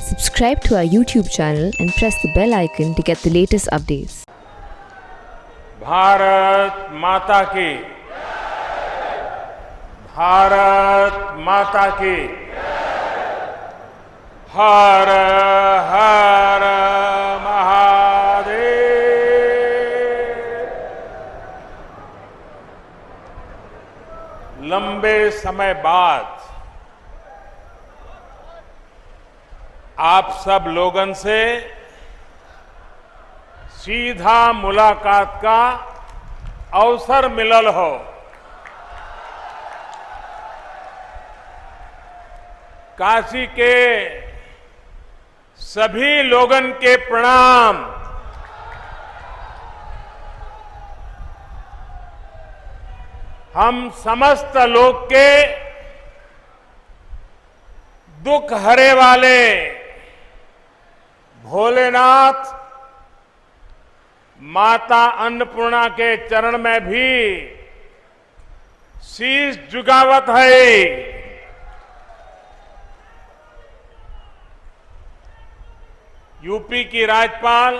Subscribe to our YouTube channel and press the bell icon to get the latest updates. Bharat माता की, भारत माता की, हर हर महादेव। लंबे समय बाद आप सब लोगन से सीधा मुलाकात का अवसर मिलल हो। काशी के सभी लोगन के प्रणाम। हम समस्त लोग के दुख हरे वाले भोलेनाथ माता अन्नपूर्णा के चरण में भी शीश झुकावत है। यूपी की राज्यपाल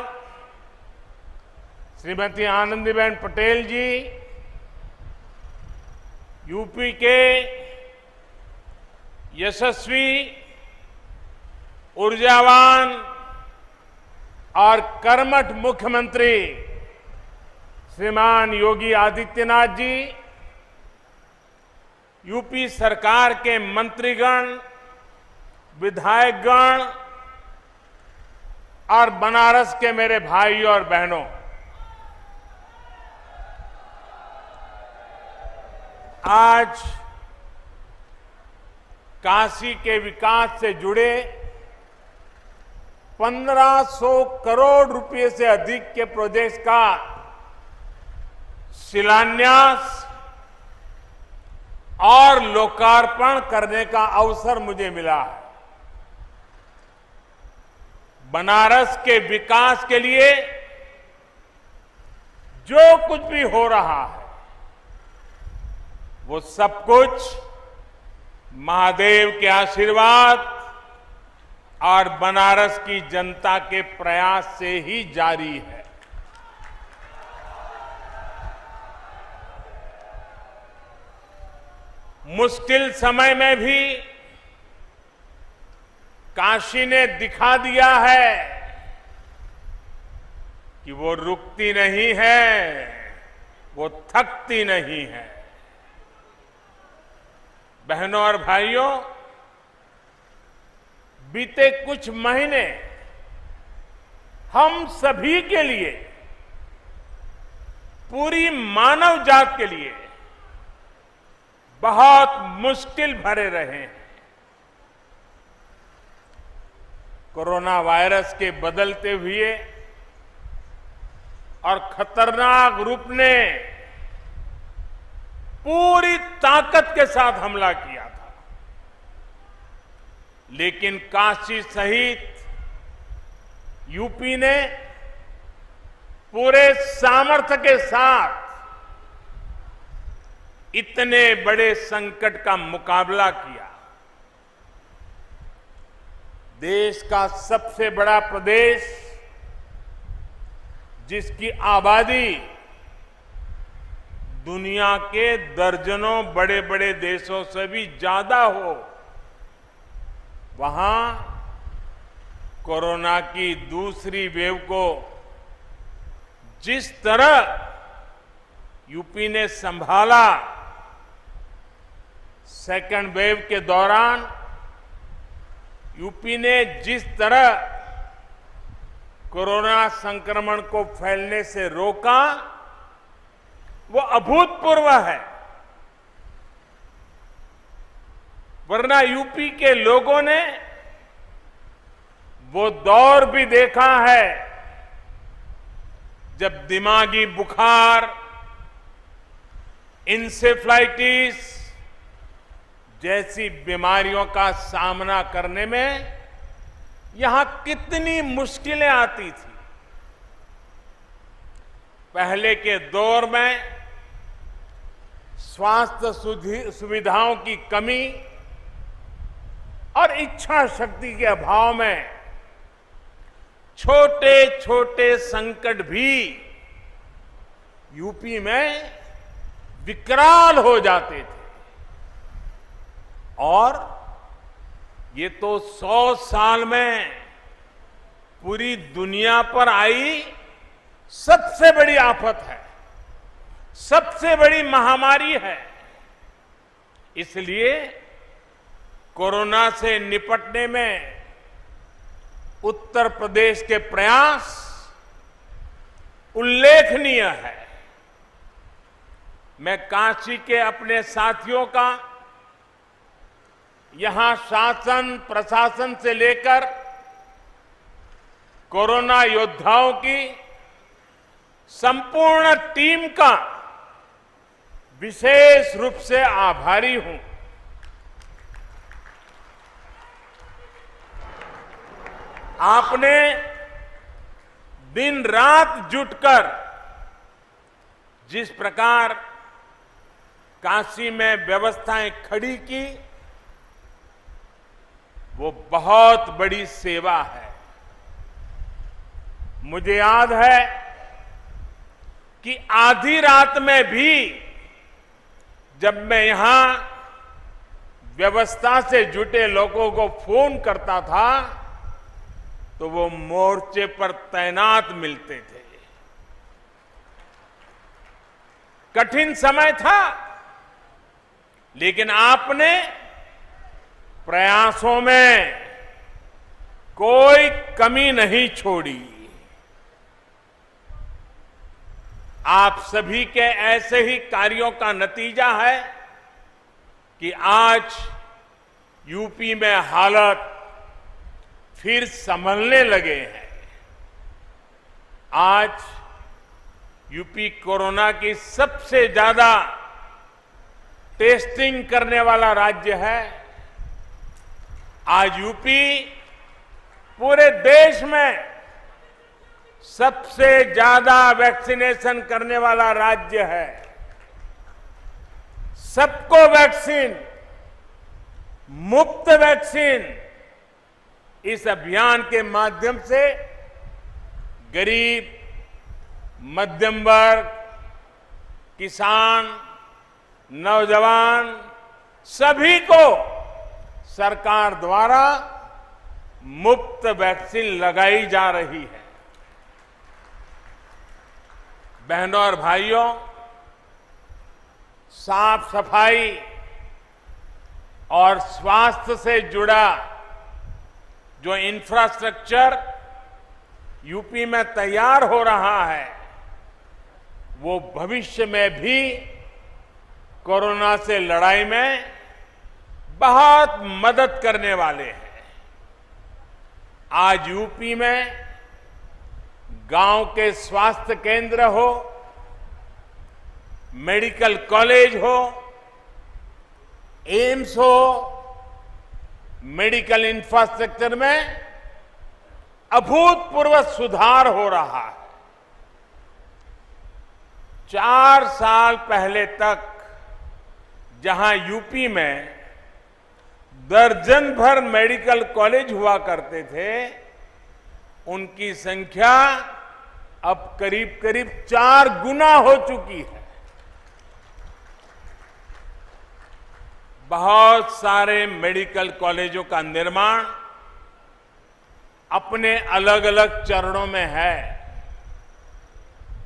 श्रीमती आनंदीबेन पटेल जी, यूपी के यशस्वी, ऊर्जावान और कर्मठ मुख्यमंत्री श्रीमान योगी आदित्यनाथ जी, यूपी सरकार के मंत्रीगण, विधायकगण और बनारस के मेरे भाइयों और बहनों, आज काशी के विकास से जुड़े 1500 करोड़ रुपए से अधिक के प्रोजेक्ट का शिलान्यास और लोकार्पण करने का अवसर मुझे मिला है। बनारस के विकास के लिए जो कुछ भी हो रहा है वो सब कुछ महादेव के आशीर्वाद और बनारस की जनता के प्रयास से ही जारी है। मुश्किल समय में भी काशी ने दिखा दिया है कि वो रुकती नहीं है, वो थकती नहीं है। बहनों और भाइयों, बीते कुछ महीने हम सभी के लिए, पूरी मानव जात के लिए बहुत मुश्किल भरे रहे हैं। कोरोना वायरस के बदलते हुए और खतरनाक रूप ने पूरी ताकत के साथ हमला किया था, लेकिन काशी सहित यूपी ने पूरे सामर्थ्य के साथ इतने बड़े संकट का मुकाबला किया। देश का सबसे बड़ा प्रदेश, जिसकी आबादी दुनिया के दर्जनों बड़े बड़े देशों से भी ज्यादा हो, वहां कोरोना की दूसरी वेव को जिस तरह यूपी ने संभाला, सेकेंड वेव के दौरान यूपी ने जिस तरह कोरोना संक्रमण को फैलने से रोका, वो अभूतपूर्व है। वरना यूपी के लोगों ने वो दौर भी देखा है जब दिमागी बुखार, इंसेफ्लाइटिस जैसी बीमारियों का सामना करने में यहां कितनी मुश्किलें आती थी। पहले के दौर में स्वास्थ्य सुविधाओं की कमी और इच्छा शक्ति के अभाव में छोटे छोटे संकट भी यूपी में विकराल हो जाते थे और ये तो 100 साल में पूरी दुनिया पर आई सबसे बड़ी आफत है, सबसे बड़ी महामारी है। इसलिए कोरोना से निपटने में उत्तर प्रदेश के प्रयास उल्लेखनीय है। मैं काशी के अपने साथियों का, यहां शासन प्रशासन से लेकर कोरोना योद्धाओं की संपूर्ण टीम का विशेष रूप से आभारी हूं। आपने दिन रात जुटकर जिस प्रकार काशी में व्यवस्थाएं खड़ी की, वो बहुत बड़ी सेवा है। मुझे याद है कि आधी रात में भी जब मैं यहां व्यवस्था से जुटे लोगों को फोन करता था तो वो मोर्चे पर तैनात मिलते थे। कठिन समय था, लेकिन आपने प्रयासों में कोई कमी नहीं छोड़ी। आप सभी के ऐसे ही कार्यों का नतीजा है कि आज यूपी में हालत फिर संभलने लगे हैं। आज यूपी कोरोना की सबसे ज्यादा टेस्टिंग करने वाला राज्य है। आज यूपी पूरे देश में सबसे ज्यादा वैक्सीनेशन करने वाला राज्य है। सबको वैक्सीन, मुफ्त वैक्सीन, इस अभियान के माध्यम से गरीब, मध्यम वर्ग, किसान, नौजवान सभी को सरकार द्वारा मुफ्त वैक्सीन लगाई जा रही है। बहनों और भाइयों, साफ सफाई और स्वास्थ्य से जुड़ा जो इंफ्रास्ट्रक्चर यूपी में तैयार हो रहा है, वो भविष्य में भी कोरोना से लड़ाई में बहुत मदद करने वाले हैं। आज यूपी में गांव के स्वास्थ्य केंद्र हो, मेडिकल कॉलेज हो, एम्स हो, मेडिकल इंफ्रास्ट्रक्चर में अभूतपूर्व सुधार हो रहा है। 4 साल पहले तक जहां यूपी में दर्जन भर मेडिकल कॉलेज हुआ करते थे, उनकी संख्या अब करीब करीब 4 गुना हो चुकी है। बहुत सारे मेडिकल कॉलेजों का निर्माण अपने अलग अलग चरणों में है।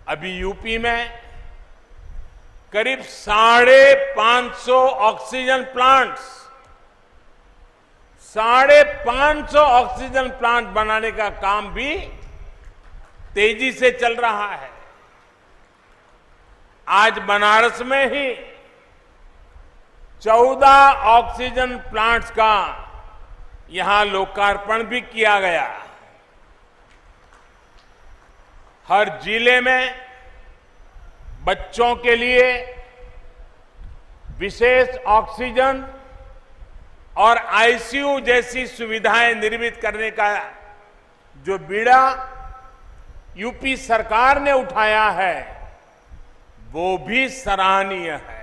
अभी यूपी में करीब 550 ऑक्सीजन प्लांट्स, 550 ऑक्सीजन प्लांट बनाने का काम भी तेजी से चल रहा है। आज बनारस में ही 14 ऑक्सीजन प्लांट्स का यहां लोकार्पण भी किया गया। हर जिले में बच्चों के लिए विशेष ऑक्सीजन और आईसीयू जैसी सुविधाएं निर्मित करने का जो बीड़ा यूपी सरकार ने उठाया है, वो भी सराहनीय है।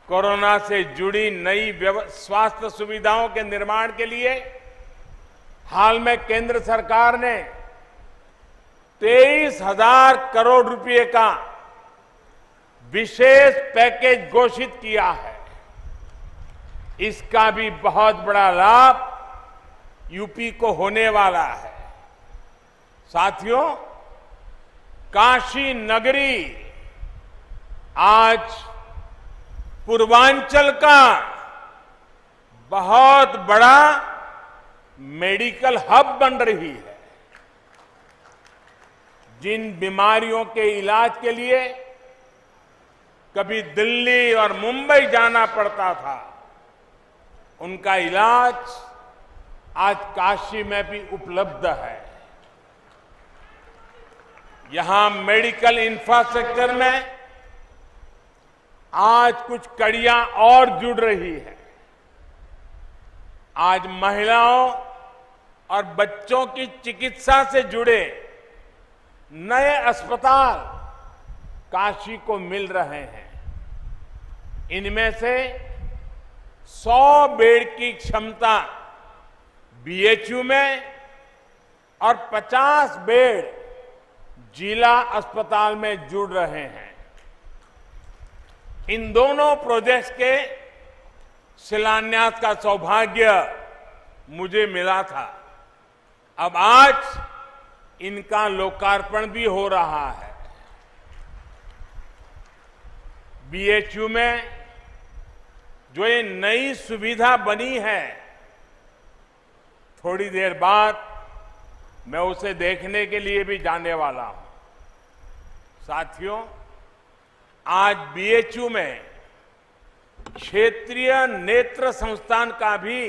कोरोना से जुड़ी नई स्वास्थ्य सुविधाओं के निर्माण के लिए हाल में केंद्र सरकार ने 23,000 करोड़ रुपए का विशेष पैकेज घोषित किया है। इसका भी बहुत बड़ा लाभ यूपी को होने वाला है। साथियों, काशी नगरी आज पूर्वांचल का बहुत बड़ा मेडिकल हब बन रही है। जिन बीमारियों के इलाज के लिए कभी दिल्ली और मुंबई जाना पड़ता था, उनका इलाज आज काशी में भी उपलब्ध है। यहां मेडिकल इंफ्रास्ट्रक्चर में आज कुछ कड़ियां और जुड़ रही है। आज महिलाओं और बच्चों की चिकित्सा से जुड़े नए अस्पताल काशी को मिल रहे हैं। इनमें से 100 बेड की क्षमता बीएचयू में और 50 बेड जिला अस्पताल में जुड़ रहे हैं। इन दोनों प्रोजेक्ट्स के शिलान्यास का सौभाग्य मुझे मिला था। अब आज इनका लोकार्पण भी हो रहा है। बीएचयू में जो ये नई सुविधा बनी है, थोड़ी देर बाद मैं उसे देखने के लिए भी जाने वाला हूं। साथियों, आज बीएचयू में क्षेत्रीय नेत्र संस्थान का भी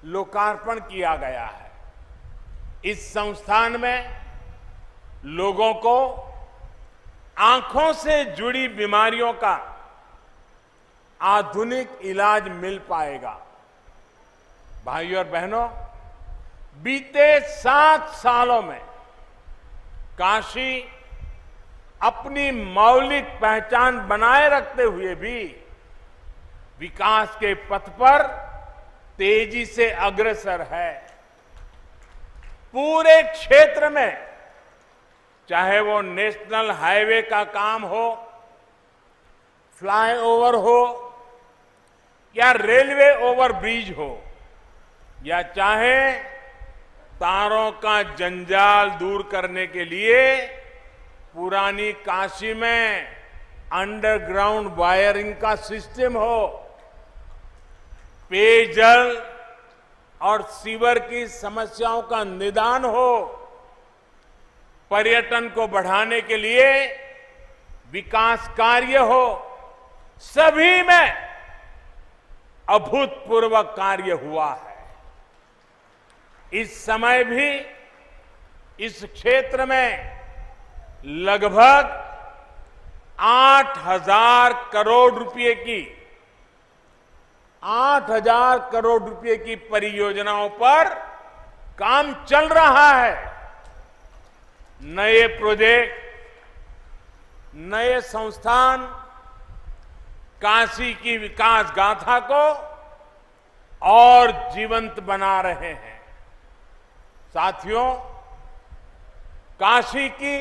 लोकार्पण किया गया है। इस संस्थान में लोगों को आंखों से जुड़ी बीमारियों का आधुनिक इलाज मिल पाएगा। भाइयों और बहनों, बीते 7 सालों में काशी अपनी मौलिक पहचान बनाए रखते हुए भी विकास के पथ पर तेजी से अग्रसर है। पूरे क्षेत्र में, चाहे वो नेशनल हाईवे का काम हो, फ्लाईओवर हो या रेलवे ओवरब्रिज हो, या चाहे तारों का जंजाल दूर करने के लिए पुरानी काशी में अंडरग्राउंड वायरिंग का सिस्टम हो, पेयजल और सीवर की समस्याओं का निदान हो, पर्यटन को बढ़ाने के लिए विकास कार्य हो, सभी में अभूतपूर्व कार्य हुआ है। इस समय भी इस क्षेत्र में लगभग 8,000 करोड़ रुपए की 8,000 करोड़ रुपए की परियोजनाओं पर काम चल रहा है। नए प्रोजेक्ट, नए संस्थान काशी की विकास गाथा को और जीवंत बना रहे हैं। साथियों, काशी की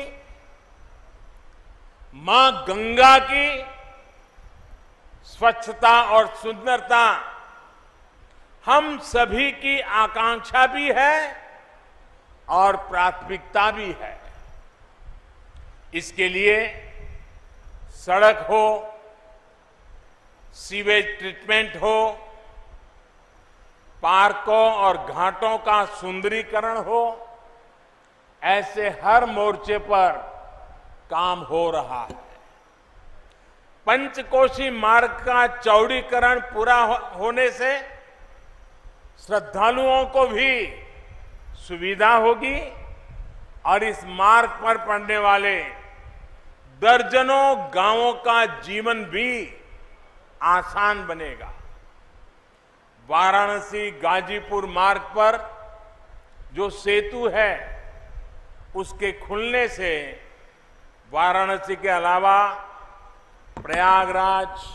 मां गंगा की स्वच्छता और सुंदरता हम सभी की आकांक्षा भी है और प्राथमिकता भी है। इसके लिए सड़क हो, सीवेज ट्रीटमेंट हो, पार्कों और घाटों का सुंदरीकरण हो, ऐसे हर मोर्चे पर काम हो रहा है। पंचकोशी मार्ग का चौड़ीकरण पूरा होने से श्रद्धालुओं को भी सुविधा होगी और इस मार्ग पर पड़ने वाले दर्जनों गांवों का जीवन भी आसान बनेगा। वाराणसी गाजीपुर मार्ग पर जो सेतु है, उसके खुलने से वाराणसी के अलावा प्रयागराज,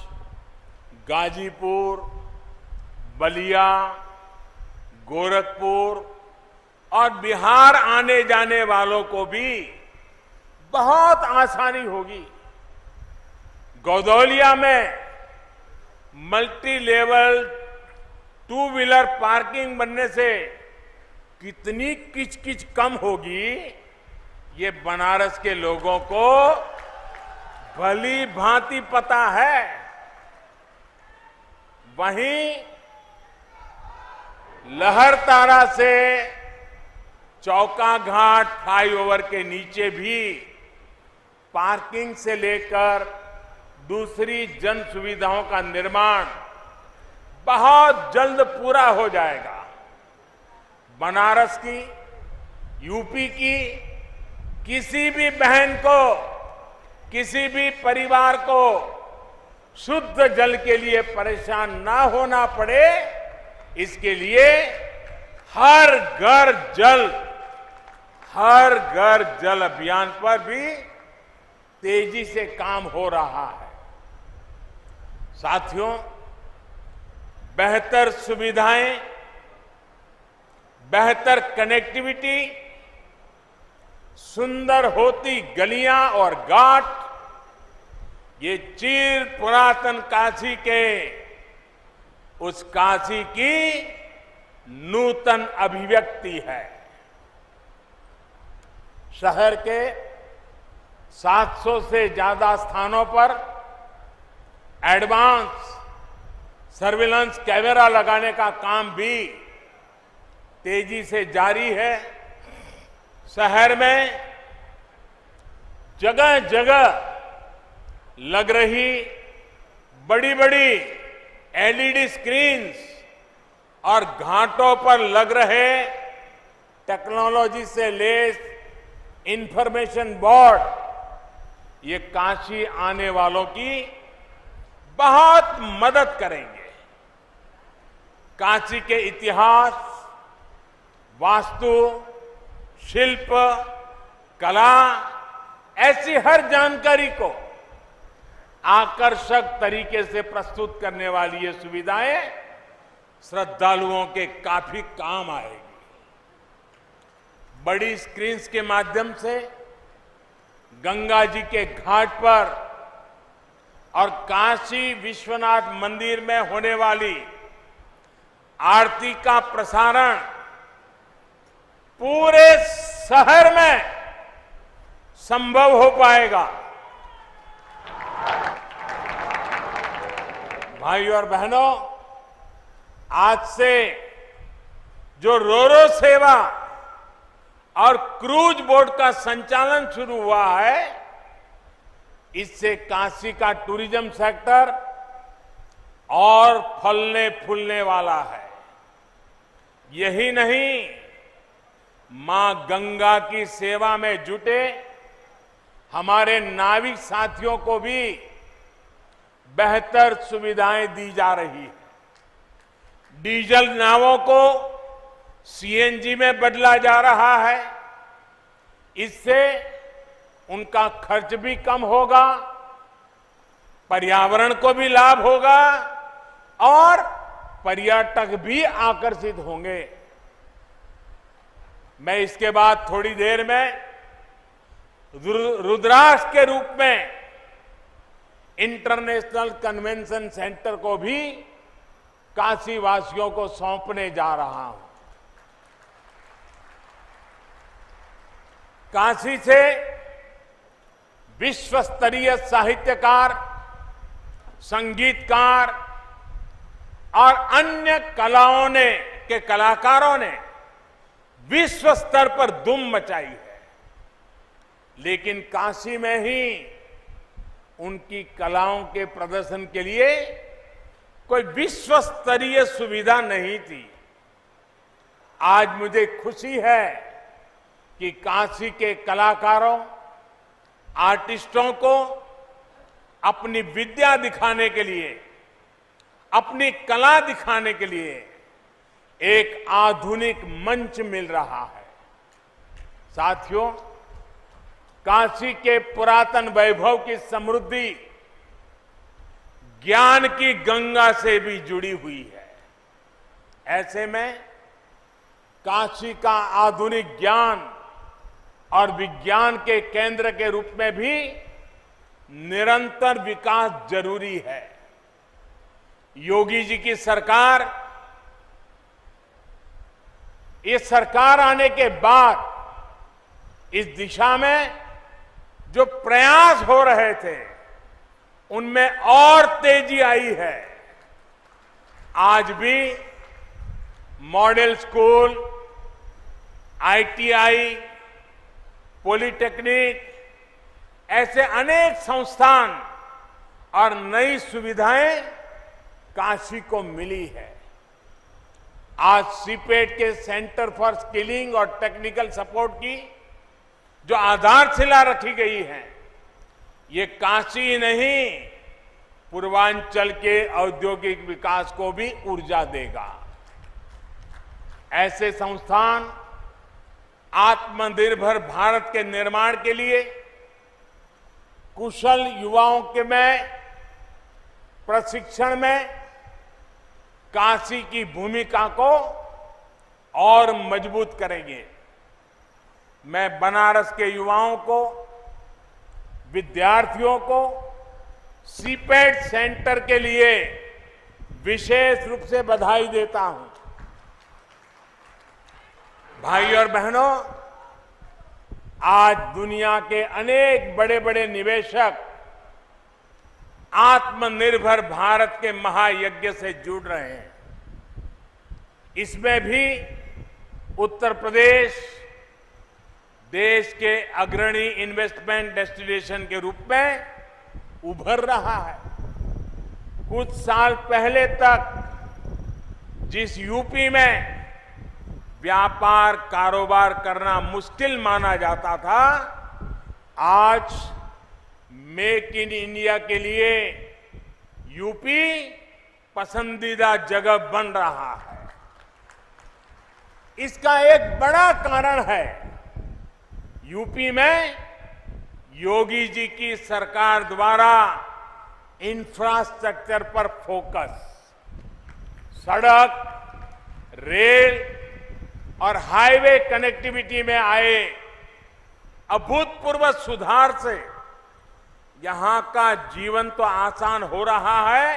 गाजीपुर, बलिया, गोरखपुर और बिहार आने जाने वालों को भी बहुत आसानी होगी। गौदौलिया में multi level two wheeler parking बनने से कितनी किचकिच कम होगी, ये बनारस के लोगों को भली भांति पता है। वहीं लहरतारा से चौका घाट फ्लाईओवर के नीचे भी पार्किंग से लेकर दूसरी जन सुविधाओं का निर्माण बहुत जल्द पूरा हो जाएगा। बनारस की, यूपी की किसी भी बहन को, किसी भी परिवार को शुद्ध जल के लिए परेशान ना होना पड़े, इसके लिए हर घर जल अभियान पर भी तेजी से काम हो रहा है। साथियों, बेहतर सुविधाएं, बेहतर कनेक्टिविटी, सुंदर होती गलियां और घाट, ये चिर पुरातन काशी के उस काशी की नूतन अभिव्यक्ति है। शहर के 700 से ज्यादा स्थानों पर एडवांस सर्विलांस कैमरा लगाने का काम भी तेजी से जारी है। शहर में जगह जगह लग रही बड़ी बड़ी एलईडी स्क्रीन्स और घाटों पर लग रहे टेक्नोलॉजी से लैस इंफॉर्मेशन बोर्ड, ये काशी आने वालों की बहुत मदद करेंगे। काशी के इतिहास, वास्तु, शिल्प, कला, ऐसी हर जानकारी को आकर्षक तरीके से प्रस्तुत करने वाली ये सुविधाएं श्रद्धालुओं के काफी काम आएगी। बड़ी स्क्रीन्स के माध्यम से गंगा जी के घाट पर और काशी विश्वनाथ मंदिर में होने वाली आरती का प्रसारण पूरे शहर में संभव हो पाएगा। भाइयों और बहनों, आज से जो रोरो सेवा और क्रूज बोट का संचालन शुरू हुआ है, इससे काशी का टूरिज्म सेक्टर और फलने फूलने वाला है। यही नहीं, मां गंगा की सेवा में जुटे हमारे नाविक साथियों को भी बेहतर सुविधाएं दी जा रही है। डीजल नावों को सीएनजी में बदला जा रहा है। इससे उनका खर्च भी कम होगा, पर्यावरण को भी लाभ होगा और पर्यटक भी आकर्षित होंगे। मैं इसके बाद थोड़ी देर में रुद्राक्ष के रूप में इंटरनेशनल कन्वेंशन सेंटर को भी काशी वासियों को सौंपने जा रहा हूं। काशी से विश्व स्तरीय साहित्यकार, संगीतकार और अन्य कलाकारों ने विश्व स्तर पर धूम मचाई है। लेकिन काशी में ही उनकी कलाओं के प्रदर्शन के लिए कोई विश्व स्तरीय सुविधा नहीं थी। आज मुझे खुशी है कि काशी के कलाकारों, आर्टिस्टों को अपनी विद्या दिखाने के लिए, अपनी कला दिखाने के लिए एक आधुनिक मंच मिल रहा है। साथियों, काशी के पुरातन वैभव की समृद्धि ज्ञान की गंगा से भी जुड़ी हुई है। ऐसे में काशी का आधुनिक ज्ञान और विज्ञान के केंद्र के रूप में भी निरंतर विकास जरूरी है। योगी जी की सरकार, ये सरकार आने के बाद इस दिशा में जो प्रयास हो रहे थे उनमें और तेजी आई है। आज भी मॉडल स्कूल, आईटीआई, पॉलिटेक्निक, ऐसे अनेक संस्थान और नई सुविधाएं काशी को मिली है। आज सीपेट के सेंटर फॉर स्किलिंग और टेक्निकल सपोर्ट की जो आधारशिला रखी गई है, ये काशी ही नहीं, पूर्वांचल के औद्योगिक विकास को भी ऊर्जा देगा। ऐसे संस्थान आत्मनिर्भर भारत के निर्माण के लिए कुशल युवाओं के में प्रशिक्षण में काशी की भूमिका को और मजबूत करेंगे। मैं बनारस के युवाओं को, विद्यार्थियों को सीपेट सेंटर के लिए विशेष रूप से बधाई देता हूं। भाई और बहनों, आज दुनिया के अनेक बड़े बड़े निवेशक आत्मनिर्भर भारत के महायज्ञ से जुड़ रहे हैं। इसमें भी उत्तर प्रदेश देश के अग्रणी इन्वेस्टमेंट डेस्टिनेशन के रूप में उभर रहा है। कुछ साल पहले तक जिस यूपी में व्यापार कारोबार करना मुश्किल माना जाता था, आज मेक इन इंडिया के लिए यूपी पसंदीदा जगह बन रहा है। इसका एक बड़ा कारण है यूपी में योगी जी की सरकार द्वारा इंफ्रास्ट्रक्चर पर फोकस। सड़क, रेल और हाईवे कनेक्टिविटी में आए अभूतपूर्व सुधार से यहां का जीवन तो आसान हो रहा है,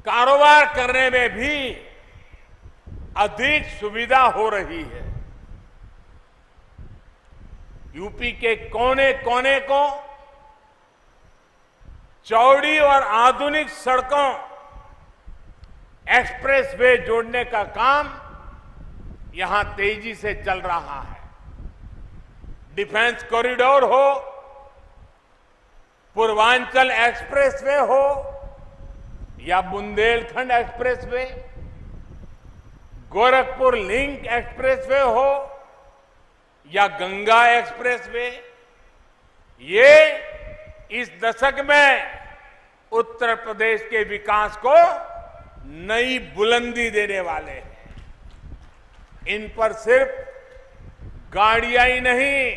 कारोबार करने में भी अधिक सुविधा हो रही है। यूपी के कोने कोने को चौड़ी और आधुनिक सड़कों, एक्सप्रेसवे जोड़ने का काम यहां तेजी से चल रहा है। डिफेंस कॉरिडोर हो, पूर्वांचल एक्सप्रेसवे हो या Bundelkhand expressway, Gorakhpur link expressway हो या गंगा एक्सप्रेसवे, ये इस दशक में उत्तर प्रदेश के विकास को नई बुलंदी देने वाले हैं। इन पर सिर्फ गाड़ियां ही नहीं,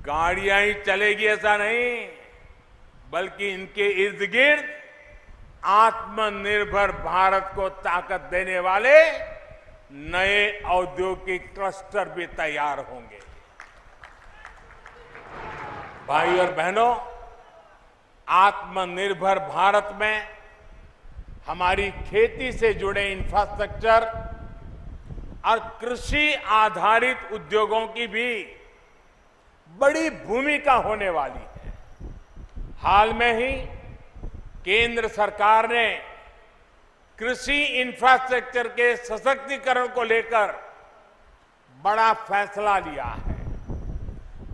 गाड़ियां ही चलेगी ऐसा नहीं, बल्कि इनके इर्द गिर्द आत्मनिर्भर भारत को ताकत देने वाले नए औद्योगिक क्लस्टर भी तैयार होंगे। भाई और बहनों, आत्मनिर्भर भारत में हमारी खेती से जुड़े इंफ्रास्ट्रक्चर और कृषि आधारित उद्योगों की भी बड़ी भूमिका होने वाली है। हाल में ही केंद्र सरकार ने कृषि इंफ्रास्ट्रक्चर के सशक्तिकरण को लेकर बड़ा फैसला लिया है।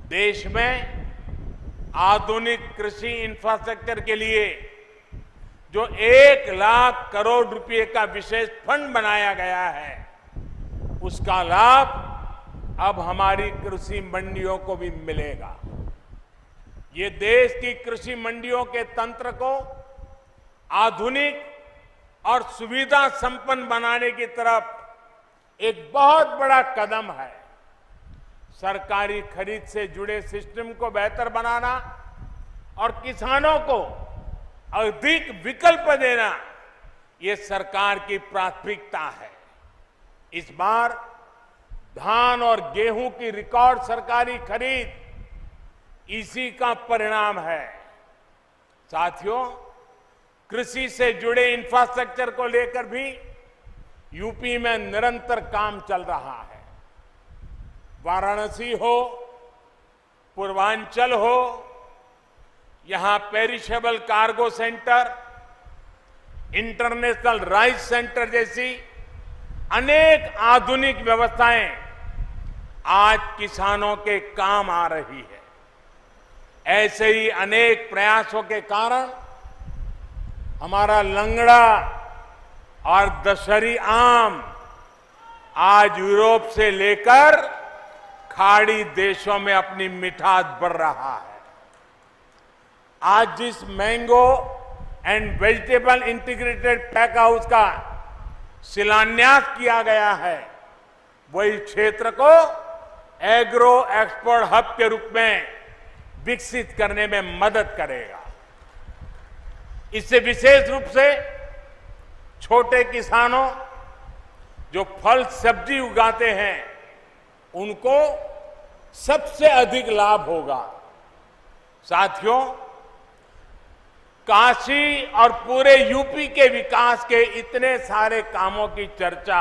देश में आधुनिक कृषि इंफ्रास्ट्रक्चर के लिए जो 1 लाख करोड़ रुपए का विशेष फंड बनाया गया है, उसका लाभ अब हमारी कृषि मंडियों को भी मिलेगा। ये देश की कृषि मंडियों के तंत्र को आधुनिक और सुविधा संपन्न बनाने की तरफ एक बहुत बड़ा कदम है। सरकारी खरीद से जुड़े सिस्टम को बेहतर बनाना और किसानों को अधिक विकल्प देना, ये सरकार की प्राथमिकता है। इस बार धान और गेहूं की रिकॉर्ड सरकारी खरीद इसी का परिणाम है। साथियों, कृषि से जुड़े इंफ्रास्ट्रक्चर को लेकर भी यूपी में निरंतर काम चल रहा है। वाराणसी हो, पूर्वांचल हो, यहां perishable cargo centre, international rice centre जैसी अनेक आधुनिक व्यवस्थाएं आज किसानों के काम आ रही है। ऐसे ही अनेक प्रयासों के कारण हमारा लंगड़ा और दशहरी आम आज यूरोप से लेकर खाड़ी देशों में अपनी मिठास बढ़ रहा है। आज जिस mango and vegetable integrated pack house का शिलान्यास किया गया है, वही क्षेत्र को एग्रो एक्सपोर्ट हब के रूप में विकसित करने में मदद करेगा। इससे विशेष रूप से छोटे किसानों जो फल सब्जी उगाते हैं, उनको सबसे अधिक लाभ होगा। साथियों, काशी और पूरे यूपी के विकास के इतने सारे कामों की चर्चा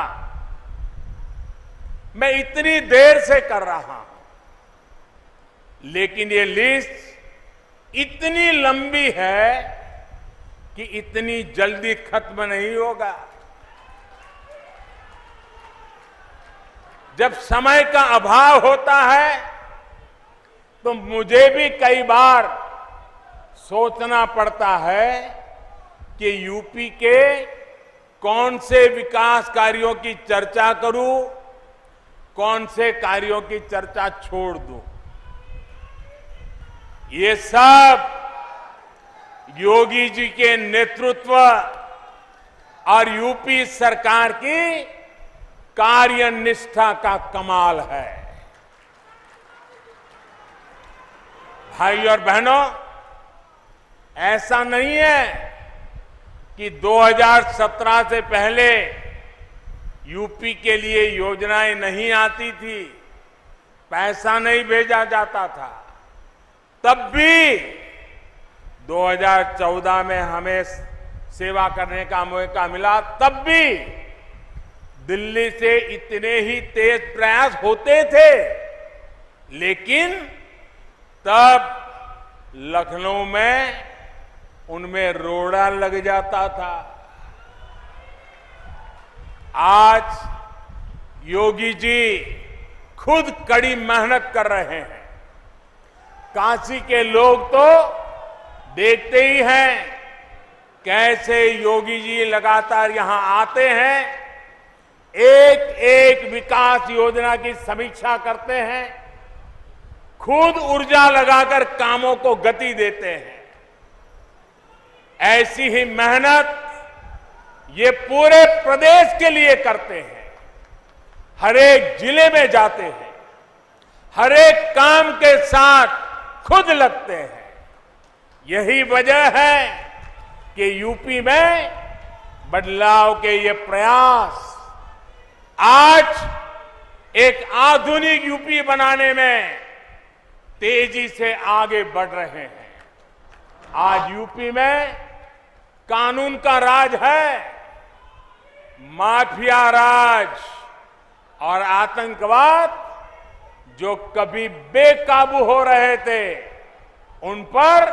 मैं इतनी देर से कर रहा हूं, लेकिन ये लिस्ट इतनी लंबी है कि इतनी जल्दी खत्म नहीं होगा। जब समय का अभाव होता है तो मुझे भी कई बार सोचना पड़ता है कि यूपी के कौन से विकास कार्यों की चर्चा करूं, कौन से कार्यों की चर्चा छोड़ दूं। ये सब योगी जी के नेतृत्व और यूपी सरकार की कार्यनिष्ठा का कमाल है। भाई और बहनों, ऐसा नहीं है कि 2017 से पहले यूपी के लिए योजनाएं नहीं आती थी, पैसा नहीं भेजा जाता था। तब भी 2014 में हमें सेवा करने का मौका मिला, तब भी दिल्ली से इतने ही तेज प्रयास होते थे, लेकिन तब लखनऊ में उनमें रोड़ा लग जाता था। आज योगी जी खुद कड़ी मेहनत कर रहे हैं। काशी के लोग तो देखते ही हैं कैसे योगी जी लगातार यहां आते हैं, एक एक विकास योजना की समीक्षा करते हैं, खुद ऊर्जा लगाकर कामों को गति देते हैं। ऐसी ही मेहनत ये पूरे प्रदेश के लिए करते हैं। हर एक जिले में जाते हैं, हर एक काम के साथ खुद लगते हैं। यही वजह है कि यूपी में बदलाव के ये प्रयास आज एक आधुनिक यूपी बनाने में तेजी से आगे बढ़ रहे हैं। आज यूपी में कानून का राज है, माफिया राज और आतंकवाद जो कभी बेकाबू हो रहे थे, उन पर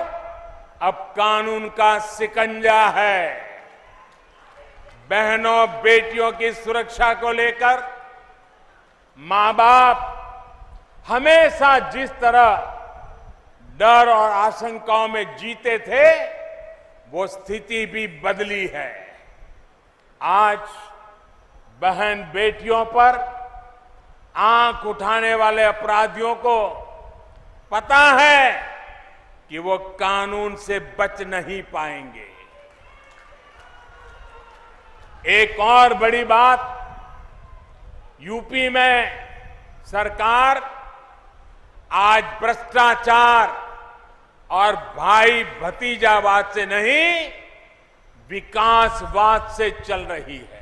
अब कानून का शिकंजा है। बहनों बेटियों की सुरक्षा को लेकर मां बाप हमेशा जिस तरह डर और आशंकाओं में जीते थे, वो स्थिति भी बदली है। आज बहन बेटियों पर आंख उठाने वाले अपराधियों को पता है कि वो कानून से बच नहीं पाएंगे। एक और बड़ी बात, यूपी में सरकार आज भ्रष्टाचार और भाई भतीजावाद से नहीं, विकासवाद से चल रही है।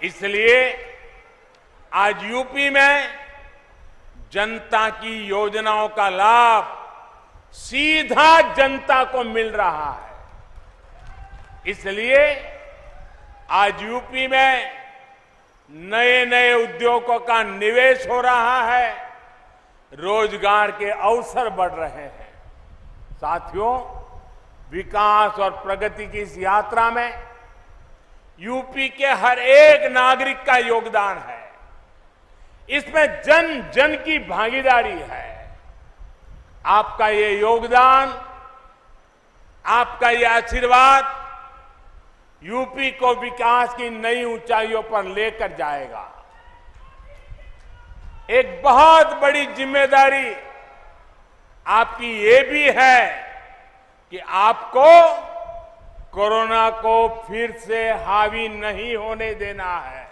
इसलिए आज यूपी में जनता की योजनाओं का लाभ सीधा जनता को मिल रहा है। इसलिए आज यूपी में नए नए उद्योगों का निवेश हो रहा है, रोजगार के अवसर बढ़ रहे हैं। साथियों, विकास और प्रगति की इस यात्रा में यूपी के हर एक नागरिक का योगदान है। इसमें जन जन की भागीदारी है। आपका ये योगदान, आपका ये आशीर्वाद यूपी को विकास की नई ऊंचाइयों पर लेकर जाएगा। एक बहुत बड़ी जिम्मेदारी आपकी ये भी है कि आपको कोरोना को फिर से हावी नहीं होने देना है,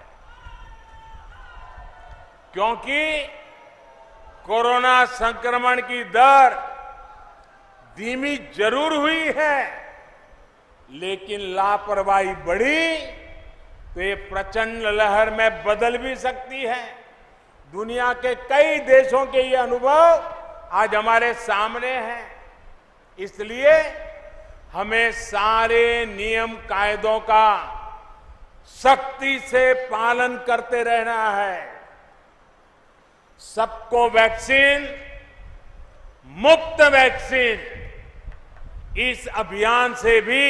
क्योंकि कोरोना संक्रमण की दर धीमी जरूर हुई है, लेकिन लापरवाही बढ़ी तो ये प्रचंड लहर में बदल भी सकती है। दुनिया के कई देशों के ये अनुभव आज हमारे सामने हैं। इसलिए हमें सारे नियम कायदों का सख्ती से पालन करते रहना है। सबको वैक्सीन, मुफ्त वैक्सीन, इस अभियान से भी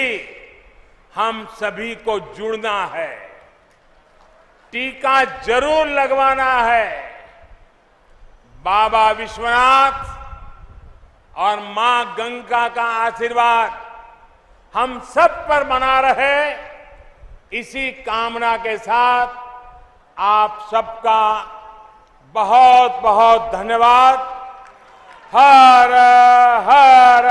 हम सभी को जुड़ना है। टीका जरूर लगवाना है। बाबा विश्वनाथ और मां गंगा का आशीर्वाद हम सब पर बना रहे, इसी कामना के साथ आप सबका बहुत बहुत धन्यवाद। हर हर